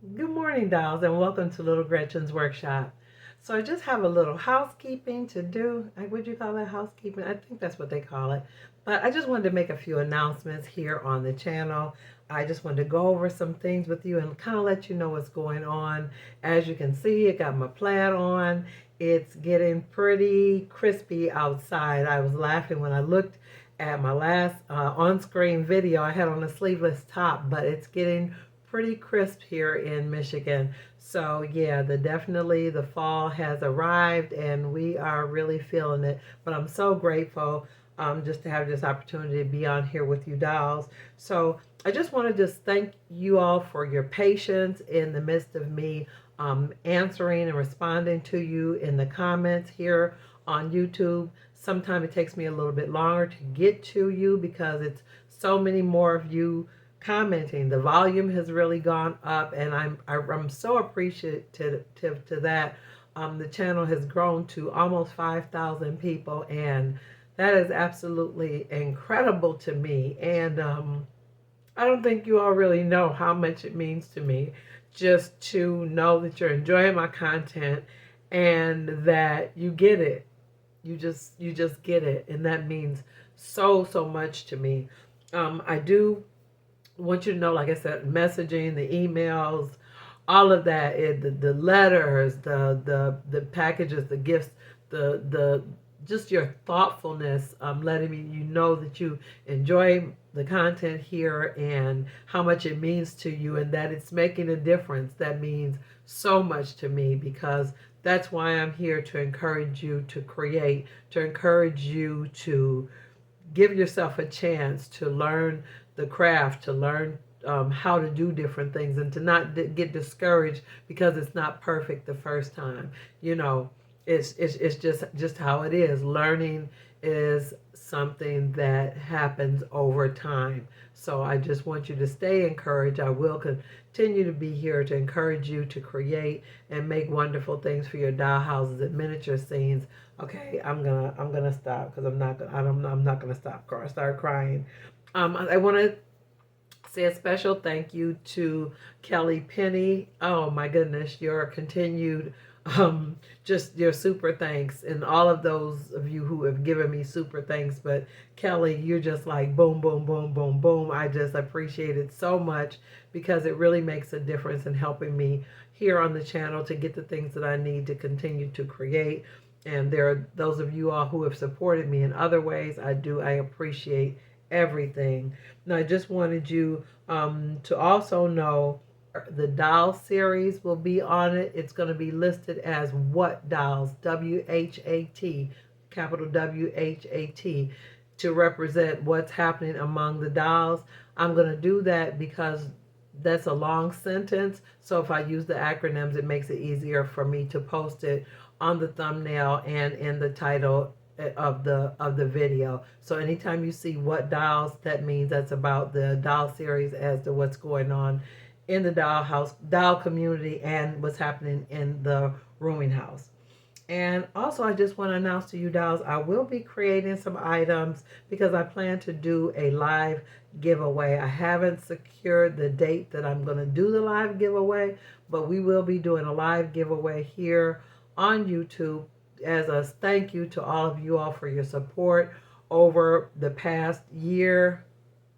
Good morning, dolls, and welcome to Little Gretchen's workshop. So I just have a little housekeeping to do. Would you call that housekeeping? I think that's what they call it. But I just wanted to make a few announcements here on the channel. I just wanted to go over some things with you and kind of let you know what's going on. As you can see, I got my plaid on. It's getting pretty crispy outside. I was laughing when I looked at my last on-screen video. I had on a sleeveless top, but it's getting pretty crisp here in Michigan. So yeah, definitely the fall has arrived and we are really feeling it. But I'm so grateful just to have this opportunity to be on here with you dolls. So I just want to just thank you all for your patience in the midst of me answering and responding to you in the comments here on YouTube. Sometimes it takes me a little bit longer to get to you because it's so many more of you commenting. The volume has really gone up, and I'm so appreciative to that. The channel has grown to almost 5,000 people, and that is absolutely incredible to me. And I don't think you all really know how much it means to me just to know that you're enjoying my content and that you get it. You just get it, and that means so much to me. I do want you to know, like I said, messaging, the emails, all of that, the letters, the packages, the gifts, the just your thoughtfulness, letting me you know that you enjoy the content here and how much it means to you and that it's making a difference. That means so much to me because that's why I'm here, to encourage you to create, to encourage you to give yourself a chance to learn the craft, to learn how to do different things, and to not get discouraged because it's not perfect the first time. You know, it's just how it is. Learning is something that happens over time. So I just want you to stay encouraged. I will continue to be here to encourage you to create and make wonderful things for your dollhouses and miniature scenes. Okay, I'm gonna stop because I'm not gonna start crying. I want to say a special thank you to Kelly Penny. Oh my goodness, your continued just your super thanks, and all of those of you who have given me super thanks. But Kelly, you're just like boom, boom, boom, boom, boom. I just appreciate it so much because it really makes a difference in helping me here on the channel to get the things that I need to continue to create. And there are those of you all who have supported me in other ways. I appreciate everything. Now, I just wanted you to also know the doll series will be on it. It's going to be listed as What Dolls, WHAT, capital WHAT, to represent what's happening among the dolls. I'm going to do that because that's a long sentence. So if I use the acronyms, it makes it easier for me to post it on the thumbnail and in the title of the video. So anytime you see What Dolls, that means that's about the doll series as to what's going on in the doll community and what's happening in the rooming house. And also, I just want to announce to you dolls, I will be creating some items because I plan to do a live giveaway. I haven't secured the date that I'm going to do the live giveaway, but we will be doing a live giveaway here on YouTube as a thank you to all of you all for your support over the past year.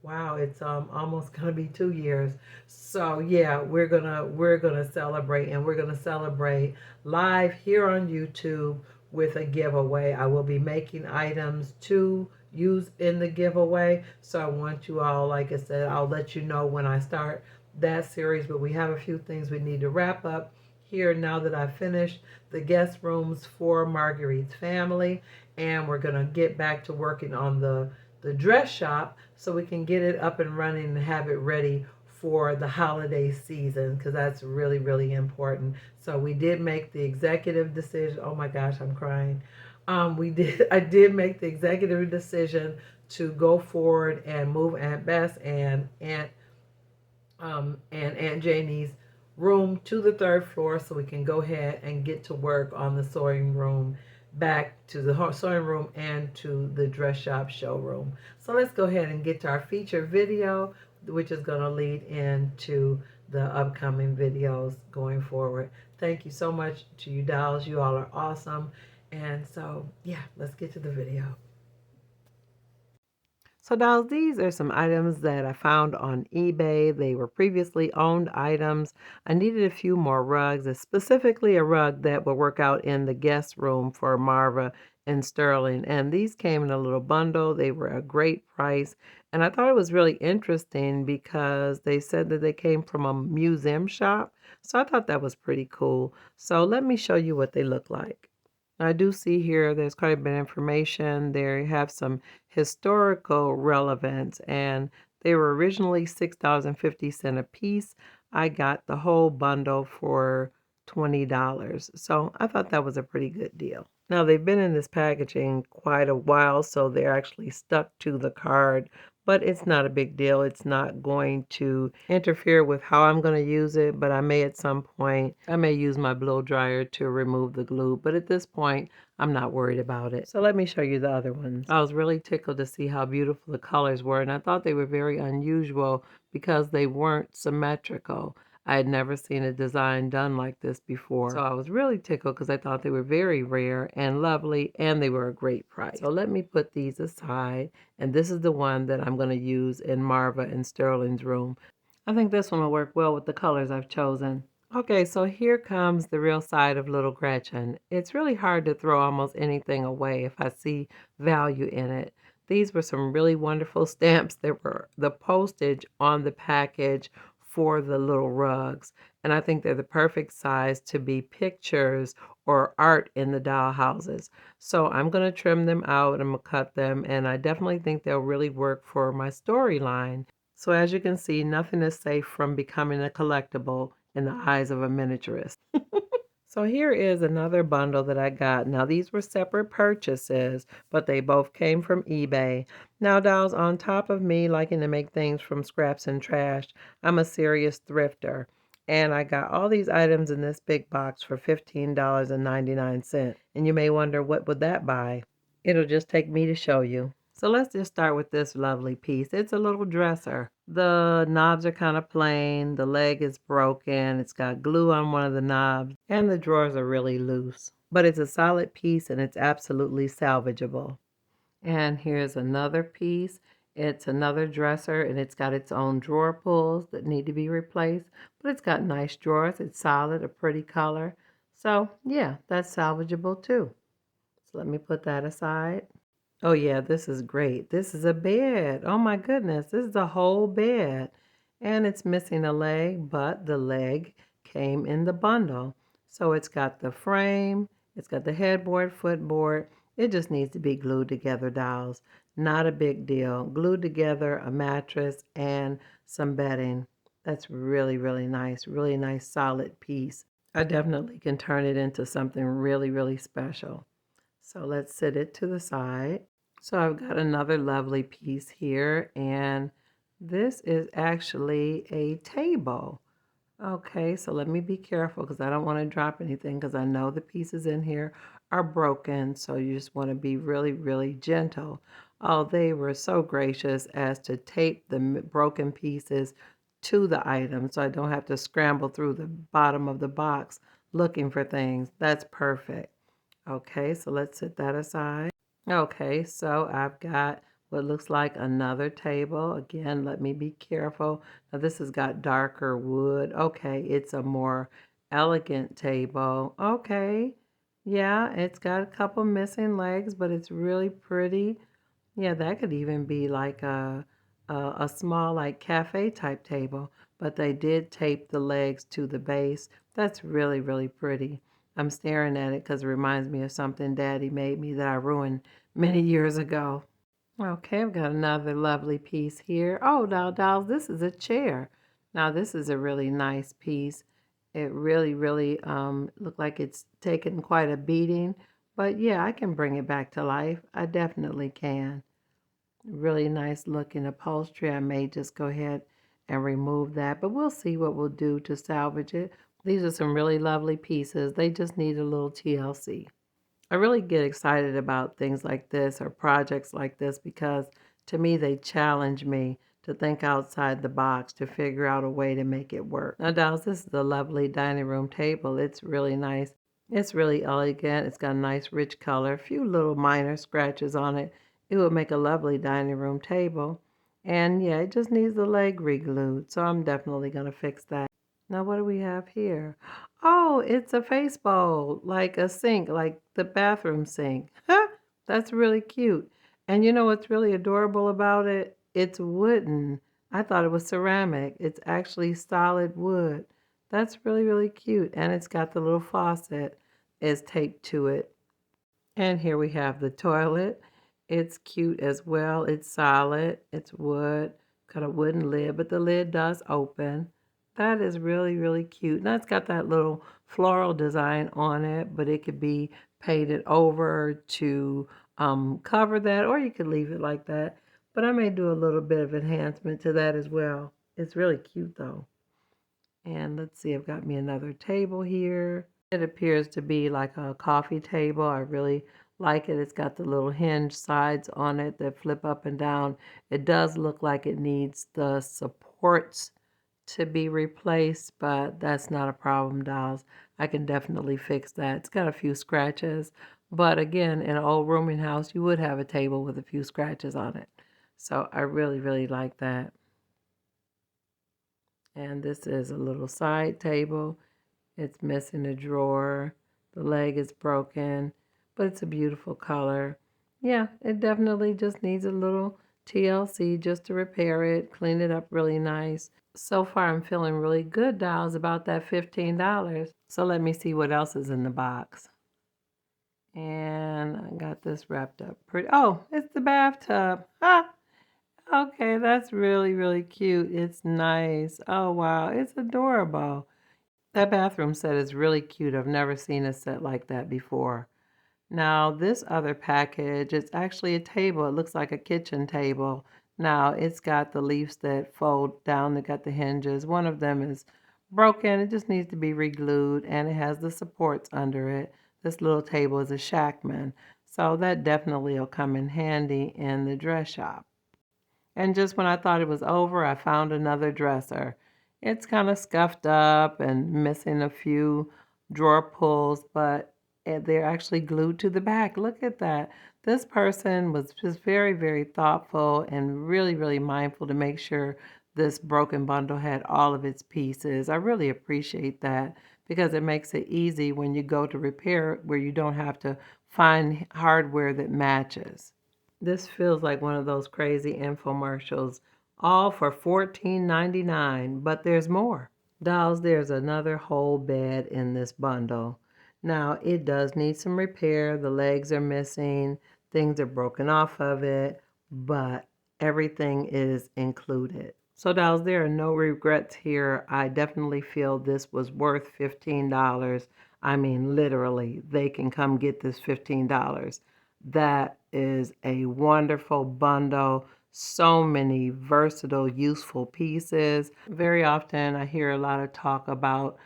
Wow, it's almost gonna be 2 years. So yeah, we're gonna celebrate, and we're gonna celebrate live here on YouTube with a giveaway. I will be making items to use in the giveaway. So I want you all, like I said, I'll let you know when I start that series, but we have a few things we need to wrap up here now that I've finished the guest rooms for Marguerite's family, and we're gonna get back to working on the dress shop so we can get it up and running and have it ready for the holiday season, because that's really important. So we did make the executive decision. Oh my gosh, I'm crying. I did make the executive decision to go forward and move Aunt Bess and Aunt Janie's room to the third floor so we can go ahead and get to work on the sewing room, back to the sewing room and to the dress shop showroom. So let's go ahead and get to our feature video, which is going to lead into the upcoming videos going forward. Thank you so much to you dolls. You all are awesome. And so, yeah, let's get to the video. So dolls, these are some items that I found on eBay. They were previously owned items. I needed a few more rugs, specifically a rug that would work out in the guest room for Marva and Sterling. And these came in a little bundle. They were a great price. And I thought it was really interesting because they said that they came from a museum shop. So I thought that was pretty cool. So let me show you what they look like. I do see here there's quite a bit of information. They have some historical relevance, and they were originally $6.50 a piece. I got the whole bundle for $20. So I thought that was a pretty good deal. Now they've been in this packaging quite a while, so they're actually stuck to the card, but it's not a big deal. It's not going to interfere with how I'm going to use it, but I may at some point, I may use my blow dryer to remove the glue, but at this point, I'm not worried about it. So let me show you the other ones. I was really tickled to see how beautiful the colors were, and I thought they were very unusual because they weren't symmetrical. I had never seen a design done like this before. So I was really tickled because I thought they were very rare and lovely, and they were a great price. So let me put these aside, and this is the one that I'm going to use in Marva and Sterling's room. I think this one will work well with the colors I've chosen. Okay, so here comes the real side of little Gretchen. It's really hard to throw almost anything away if I see value in it. These were some really wonderful stamps that were the postage on the package for the little rugs. And I think they're the perfect size to be pictures or art in the doll houses. So I'm going to trim them out. I'm going to cut them. And I definitely think they'll really work for my storyline. So as you can see, nothing is safe from becoming a collectible in the eyes of a miniaturist. So here is another bundle that I got. Now these were separate purchases, but they both came from eBay. Now dolls, on top of me liking to make things from scraps and trash, I'm a serious thrifter. And I got all these items in this big box for $15.99. And you may wonder, what would that buy? It'll just take me to show you. So let's just start with this lovely piece. It's a little dresser. The knobs are kind of plain. The leg is broken. It's got glue on one of the knobs. And the drawers are really loose. But it's a solid piece and it's absolutely salvageable. And here's another piece. It's another dresser and it's got its own drawer pulls that need to be replaced. But it's got nice drawers. It's solid, a pretty color. So yeah, that's salvageable too. So let me put that aside. Oh yeah, this is great. This is a bed. Oh my goodness, this is a whole bed. And it's missing a leg, but the leg came in the bundle. So it's got the frame, it's got the headboard, footboard. It just needs to be glued together, dolls. Not a big deal. Glued together a mattress and some bedding. That's really, really nice solid piece. I definitely can turn it into something really, really special. So let's set it to the side. So I've got another lovely piece here, and this is actually a table. Okay, so let me be careful because I don't want to drop anything because I know the pieces in here are broken. So you just want to be really, really gentle. Oh, they were so gracious as to tape the broken pieces to the item so I don't have to scramble through the bottom of the box looking for things. That's perfect. Okay, so let's set that aside. Okay, so I've got what looks like another table. Again, let me be careful. Now this has got darker wood. Okay, it's a more elegant table. Okay, yeah, it's got a couple missing legs, but it's really pretty. Yeah, that could even be like a small like cafe type table, but they did tape the legs to the base. That's really, really pretty. I'm staring at it because it reminds me of something Daddy made me that I ruined many years ago. Okay, I've got another lovely piece here. Oh, now, dolls, this is a chair. Now, this is a really nice piece. It really, really looked like it's taken quite a beating. But yeah, I can bring it back to life. I definitely can. Really nice looking upholstery. I may just go ahead and remove that, but we'll see what we'll do to salvage it. These are some really lovely pieces. They just need a little TLC. I really get excited about things like this or projects like this because to me they challenge me to think outside the box to figure out a way to make it work. Now, dolls, this is a lovely dining room table. It's really nice. It's really elegant. It's got a nice rich color, a few little minor scratches on it. It would make a lovely dining room table. And yeah, it just needs the leg re-glued, so I'm definitely going to fix that. Now, what do we have here? Oh, it's a face bowl, like a sink, like the bathroom sink. That's really cute. And you know what's really adorable about it? It's wooden. I thought it was ceramic. It's actually solid wood. That's really, really cute. And it's got the little faucet is taped to it. And here we have the toilet. It's cute as well. It's solid. It's wood. Got a wooden lid, but the lid does open. That is really, really cute. Now it's got that little floral design on it, but it could be painted over to cover that, or you could leave it like that. But I may do a little bit of enhancement to that as well. It's really cute though. And let's see, I've got me another table here. It appears to be like a coffee table. I really like it. It's got the little hinge sides on it that flip up and down. It does look like it needs the supports to be replaced, but that's not a problem, dolls. I can definitely fix that. It's got a few scratches, but again, in an old rooming house, you would have a table with a few scratches on it. So I really, really like that. And this is a little side table. It's missing a drawer. The leg is broken, but it's a beautiful color. Yeah, it definitely just needs a little TLC just to repair it, clean it up really nice. So far, I'm feeling really good, dolls, about that $15. So let me see what else is in the box. And I got this wrapped up pretty. Oh, it's the bathtub. Ah, okay, that's really, really cute. It's nice. Oh, wow, it's adorable. That bathroom set is really cute. I've never seen a set like that before. Now, this other package, it's actually a table. It looks like a kitchen table. Now, it's got the leaves that fold down. They got the hinges. One of them is broken. It just needs to be re-glued, and it has the supports under it. This little table is a Shackman, so that definitely will come in handy in the dress shop. And just when I thought it was over, I found another dresser. It's kind of scuffed up and missing a few drawer pulls, but they're actually glued to the back. Look at that. This person was just very, very thoughtful and really, really mindful to make sure this broken bundle had all of its pieces. I really appreciate that because it makes it easy when you go to repair it where you don't have to find hardware that matches. This feels like one of those crazy infomercials, all for $14.99, but there's more. Dolls, there's another whole bed in this bundle. Now, it does need some repair. The legs are missing, things are broken off of it, but everything is included. So, dolls, there are no regrets here. I definitely feel this was worth $15. I mean, literally, they can come get this $15. That is a wonderful bundle. So many versatile, useful pieces. Very often I hear a lot of talk about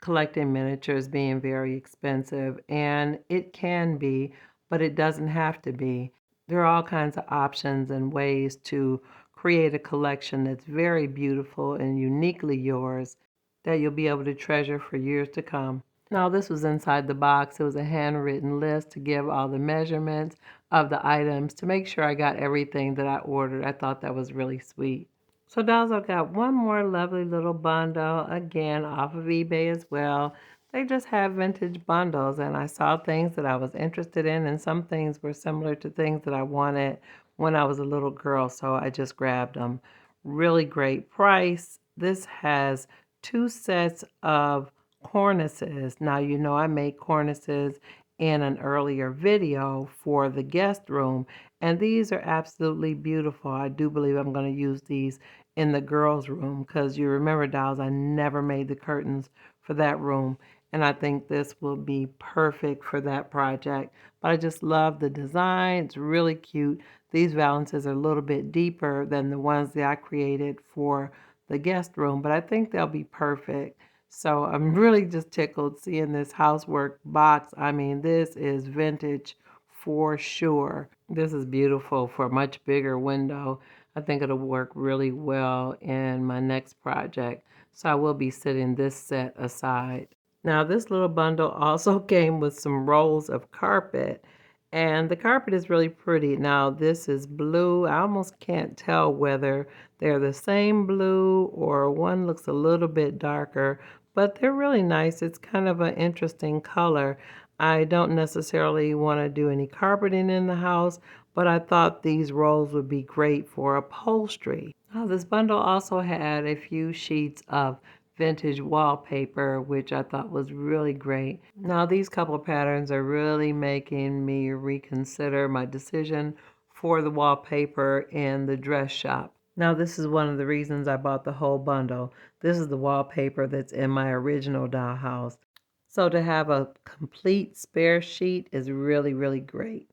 collecting miniatures being very expensive, and it can be, but it doesn't have to be. There are all kinds of options and ways to create a collection that's very beautiful and uniquely yours that you'll be able to treasure for years to come. Now, this was inside the box. It was a handwritten list to give all the measurements of the items to make sure I got everything that I ordered. I thought that was really sweet. So, dolls, I've got one more lovely little bundle, again, off of eBay as well. They just have vintage bundles, and I saw things that I was interested in, and some things were similar to things that I wanted when I was a little girl, so I just grabbed them. Really great price. This has two sets of cornices. Now, you know I made cornices in an earlier video for the guest room, and these are absolutely beautiful. I do believe I'm going to use these in the girls' room because you remember, dolls, I never made the curtains for that room, and I think this will be perfect for that project. But I just love the design. It's really cute. These valances are a little bit deeper than the ones that I created for the guest room, but I think they'll be perfect. So I'm really just tickled seeing this housework box. I mean, this is vintage for sure. This is beautiful for a much bigger window. I think it'll work really well in my next project. So I will be setting this set aside. Now, this little bundle also came with some rolls of carpet, and the carpet is really pretty. Now, this is blue. I almost can't tell whether they're the same blue or one looks a little bit darker, but they're really nice. It's kind of an interesting color. I don't necessarily want to do any carpeting in the house, but I thought these rolls would be great for upholstery. Now, this bundle also had a few sheets of vintage wallpaper, which I thought was really great. Now, these couple of patterns are really making me reconsider my decision for the wallpaper in the dress shop. Now, this is one of the reasons I bought the whole bundle. This is the wallpaper that's in my original dollhouse. So to have a complete spare sheet is really, really great.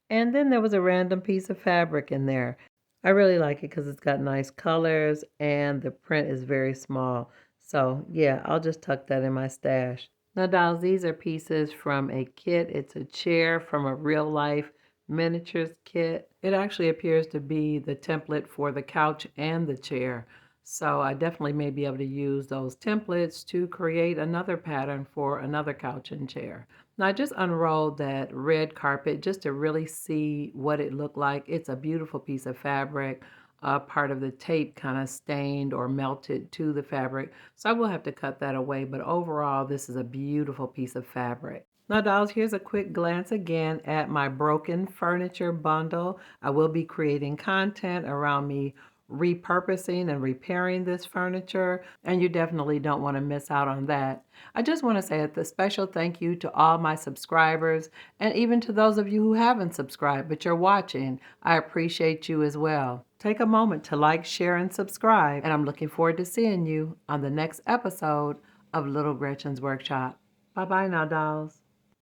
And then there was a random piece of fabric in there. I really like it because it's got nice colors and the print is very small. So yeah, I'll just tuck that in my stash. Now, dolls, these are pieces from a kit. It's a chair from a real life miniatures kit. It actually appears to be the template for the couch and the chair. So I definitely may be able to use those templates to create another pattern for another couch and chair. Now, I just unrolled that red carpet just to really see what it looked like. It's a beautiful piece of fabric. Part of the tape kind of stained or melted to the fabric. So I will have to cut that away. But overall, this is a beautiful piece of fabric. Now, dolls, here's a quick glance again at my broken furniture bundle. I will be creating content around me repurposing and repairing this furniture, and you definitely don't want to miss out on that. I just want to say a special thank you to all my subscribers, and even to those of you who haven't subscribed but you're watching. I appreciate you as well. Take a moment to like, share, and subscribe, and I'm looking forward to seeing you on the next episode of Little Gretchen's Workshop. Bye-bye now, dolls.